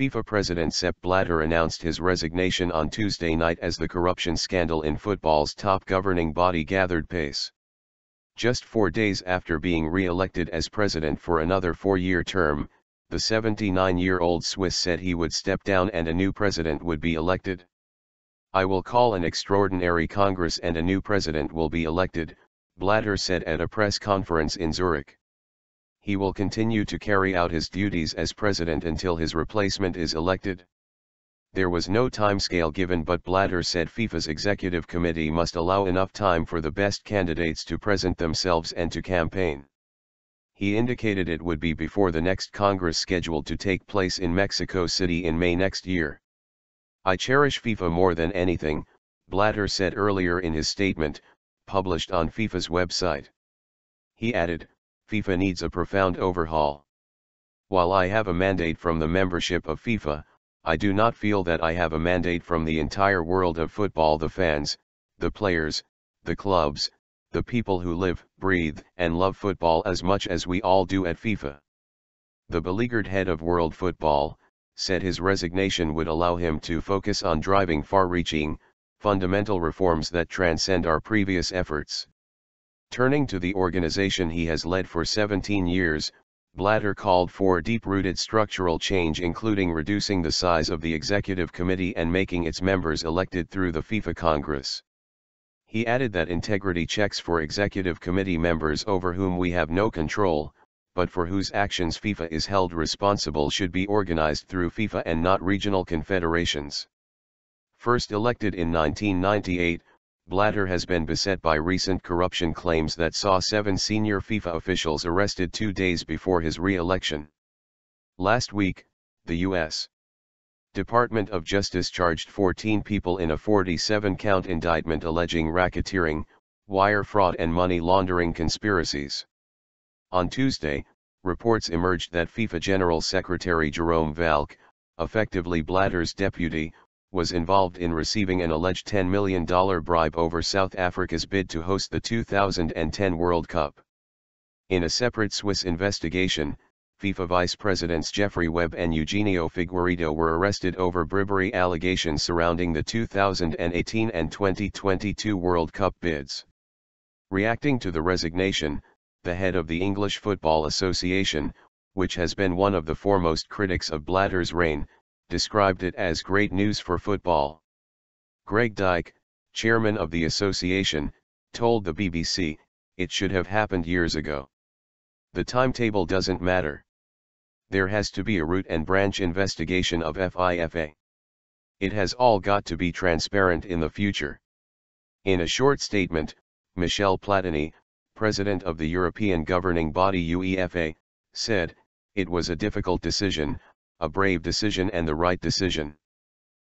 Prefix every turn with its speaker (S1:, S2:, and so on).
S1: FIFA President Sepp Blatter announced his resignation on Tuesday night as the corruption scandal in football's top governing body gathered pace. Just 4 days after being re-elected as president for another 4-year term, the 79-year-old Swiss said he would step down and a new president would be elected. "I will call an extraordinary Congress and a new president will be elected," Blatter said at a press conference in Zurich. He will continue to carry out his duties as president until his replacement is elected. There was no timescale given, but Blatter said FIFA's executive committee must allow enough time for the best candidates to present themselves and to campaign. He indicated it would be before the next Congress scheduled to take place in Mexico City in May next year. "I cherish FIFA more than anything," Blatter said earlier in his statement, published on FIFA's website. He added, "FIFA needs a profound overhaul. While I have a mandate from the membership of FIFA, I do not feel that I have a mandate from the entire world of football, the fans, the players, the clubs, the people who live, breathe, and love football as much as we all do at FIFA." The beleaguered head of world football said his resignation would allow him to focus on driving far-reaching, fundamental reforms that transcend our previous efforts. Turning to the organization he has led for 17 years, Blatter called for deep-rooted structural change, including reducing the size of the executive committee and making its members elected through the FIFA Congress. He added that integrity checks for executive committee members over whom we have no control, but for whose actions FIFA is held responsible, should be organized through FIFA and not regional confederations. First elected in 1998, Blatter has been beset by recent corruption claims that saw 7 senior FIFA officials arrested 2 days before his re-election. Last week, the U.S. Department of Justice charged 14 people in a 47-count indictment alleging racketeering, wire fraud and money laundering conspiracies. On Tuesday, reports emerged that FIFA General Secretary Jerome Valcke, effectively Blatter's deputy, was involved in receiving an alleged $10 million bribe over South Africa's bid to host the 2010 World Cup. In a separate Swiss investigation, FIFA Vice Presidents Jeffrey Webb and Eugenio Figueiredo were arrested over bribery allegations surrounding the 2018 and 2022 World Cup bids. Reacting to the resignation, the head of the English Football Association, which has been one of the foremost critics of Blatter's reign, described it as great news for football. Greg Dyke, chairman of the association, told the BBC, "It should have happened years ago. The timetable doesn't matter. There has to be a root and branch investigation of FIFA. It has all got to be transparent in the future." In a short statement, Michel Platini, president of the European governing body UEFA, said, "It was a difficult decision, a brave decision and the right decision.